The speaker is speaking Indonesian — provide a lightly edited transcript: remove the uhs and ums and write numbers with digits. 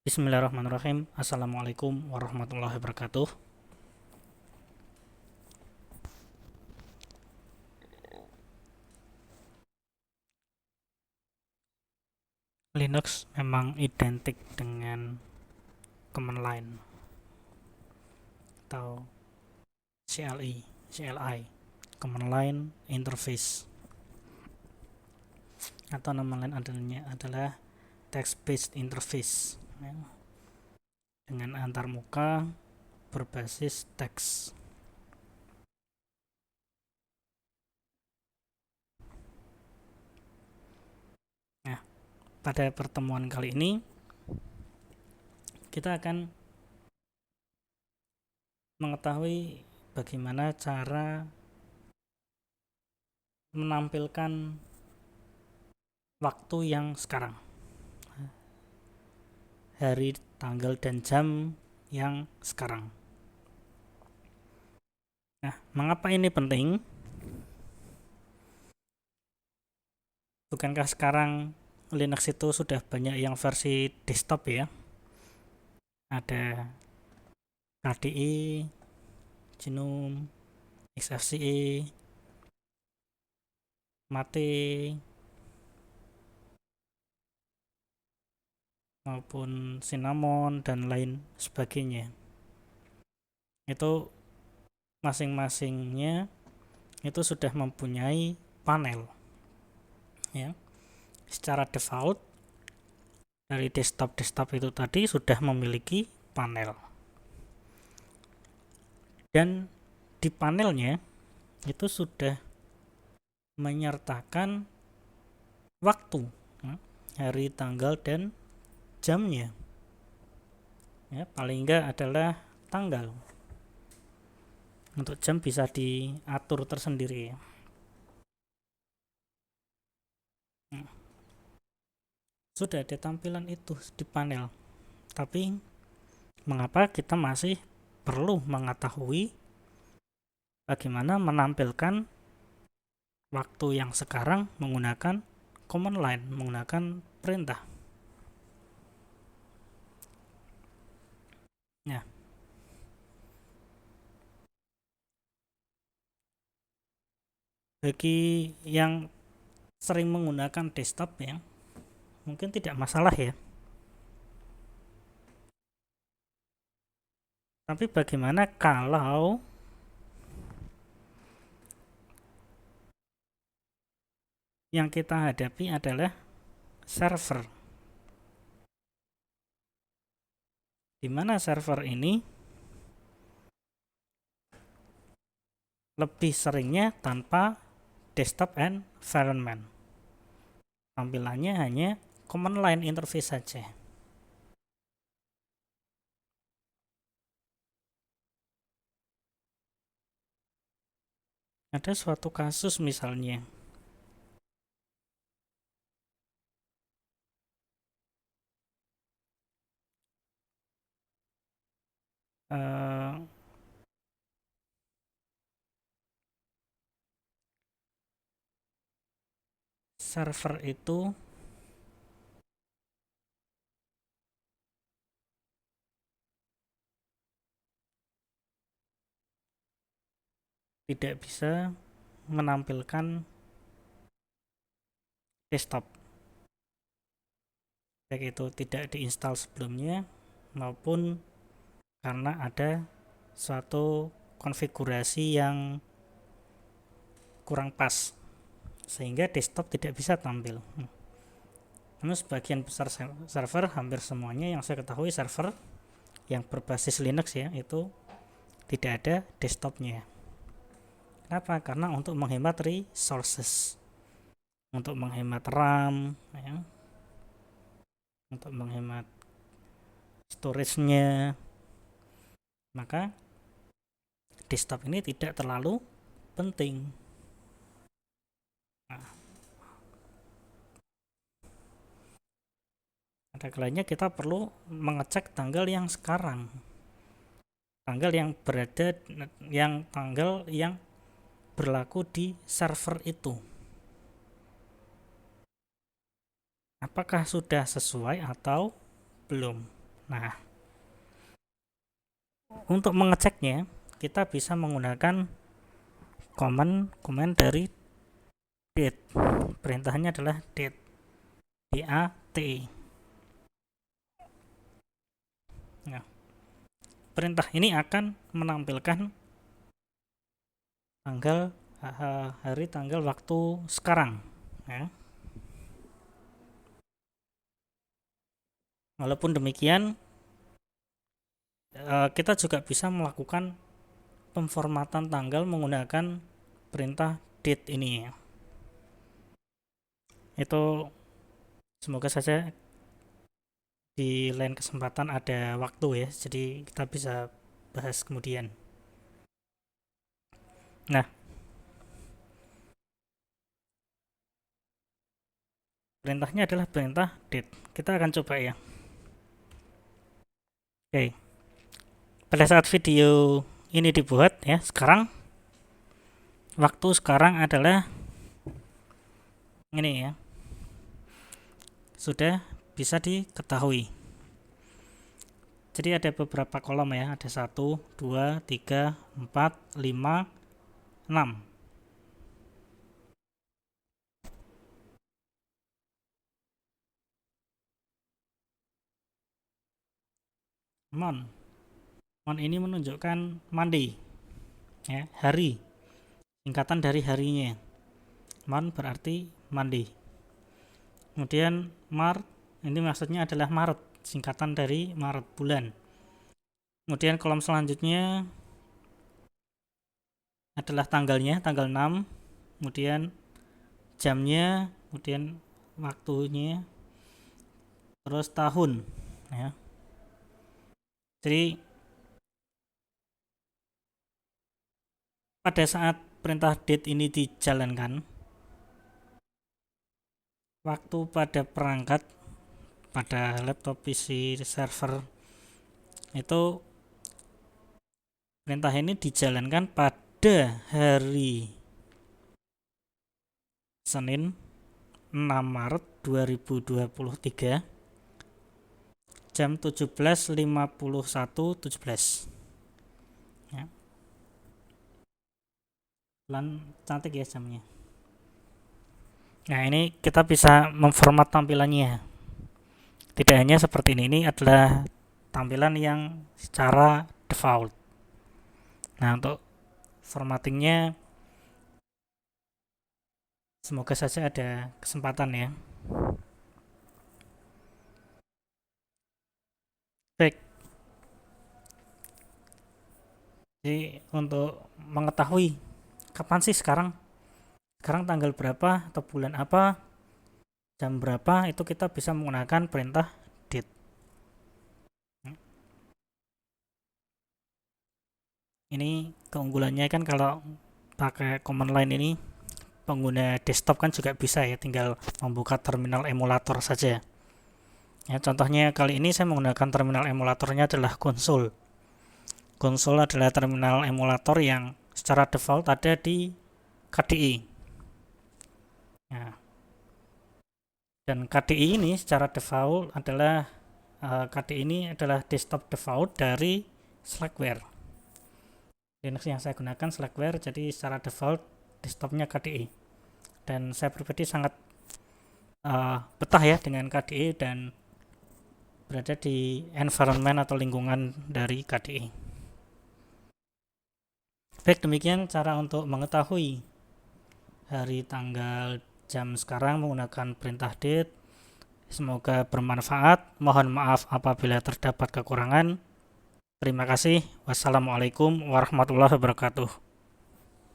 Bismillahirrahmanirrahim. Assalamualaikum warahmatullahi wabarakatuh. Linux memang identik dengan command line atau CLI, command line interface, atau nama lain adalah text-based interface, ya, dengan antarmuka berbasis teks. Nah, pada pertemuan kali ini kita akan mengetahui bagaimana cara menampilkan waktu yang sekarang, hari, tanggal, dan jam yang sekarang. Nah, mengapa ini penting? Bukankah sekarang Linux itu sudah banyak yang versi desktop ya? Ada KDE, GNOME, XFCE, Mate, maupun Cinnamon, dan lain sebagainya. Itu masing-masingnya itu sudah mempunyai panel, ya. Secara default dari desktop itu tadi sudah memiliki panel, dan di panelnya itu sudah menyertakan waktu, hari, tanggal, dan jamnya, ya. Paling enggak adalah tanggal. Untuk jam bisa diatur tersendiri, ya. Sudah ada tampilan itu di panel, tapi mengapa kita masih perlu mengetahui bagaimana menampilkan waktu yang sekarang menggunakan command line, menggunakan perintah? Ya, bagi yang sering menggunakan desktop, ya, mungkin tidak masalah ya. Tapi bagaimana kalau yang kita hadapi adalah server, di mana server ini lebih seringnya tanpa desktop environment. Tampilannya hanya command line interface saja. Ada suatu kasus misalnya, eh, server itu tidak bisa menampilkan desktop, baik itu tidak diinstal sebelumnya maupun karena ada suatu konfigurasi yang kurang pas sehingga desktop tidak bisa tampil. Namun sebagian besar server, hampir semuanya yang saya ketahui server yang berbasis Linux, ya, itu tidak ada desktopnya. Kenapa? Karena untuk menghemat resources, untuk menghemat RAM, ya, untuk menghemat storage-nya, maka desktop ini tidak terlalu penting. Nah, ada kalanya kita perlu mengecek tanggal yang sekarang, tanggal yang berlaku di server itu. Apakah sudah sesuai atau belum? Nah, untuk mengeceknya kita bisa menggunakan command dari date. Perintahnya adalah date, date. Nah, perintah ini akan menampilkan tanggal, hari, tanggal, waktu sekarang ya. Walaupun demikian, kita juga bisa melakukan pemformatan tanggal menggunakan perintah date ini ya. Itu semoga saja di lain kesempatan ada waktu ya, jadi kita bisa bahas kemudian. Nah, perintahnya adalah perintah date. Kita akan coba ya. Oke. Pada saat video ini dibuat ya, sekarang waktu sekarang adalah ini ya. Sudah bisa diketahui. Jadi ada beberapa kolom ya, ada 1, 2, 3, 4, 5, 6. Mon ini menunjukkan Monday ya, hari, singkatan dari harinya. Mon berarti Monday. Kemudian Mart, ini maksudnya adalah Maret, singkatan dari Maret, bulan. Kemudian kolom selanjutnya adalah tanggalnya, tanggal 6, kemudian jamnya, kemudian waktunya, terus tahun ya. Jadi pada saat perintah date ini dijalankan, waktu pada perangkat, pada laptop, PC, server, itu perintah ini dijalankan pada hari Senin 6 Maret 2023 jam 17.51.17 ya. Cantik ya jamnya. Nah, ini kita bisa memformat tampilannya. Tidak hanya seperti ini adalah tampilan yang secara default. Nah, untuk formattingnya semoga saja ada kesempatan ya. Baik. Jadi untuk mengetahui kapan sih sekarang tanggal berapa atau bulan apa, jam berapa, itu kita bisa menggunakan perintah date. Ini keunggulannya kan kalau pakai command line ini, pengguna desktop kan juga bisa ya, tinggal membuka terminal emulator saja. Ya, contohnya kali ini saya menggunakan terminal emulatornya adalah konsol. Konsol adalah terminal emulator yang secara default ada di KDE. Nah, dan KDE ini secara default adalah KDE ini adalah desktop default dari Slackware. Linux yang saya gunakan Slackware, jadi secara default desktopnya KDE. Dan saya pribadi sangat betah ya dengan KDE dan berada di environment atau lingkungan dari KDE. Baik, demikian cara untuk mengetahui hari, tanggal, jam sekarang menggunakan perintah date. Semoga bermanfaat. Mohon maaf apabila terdapat kekurangan. Terima kasih. Wassalamualaikum warahmatullahi wabarakatuh.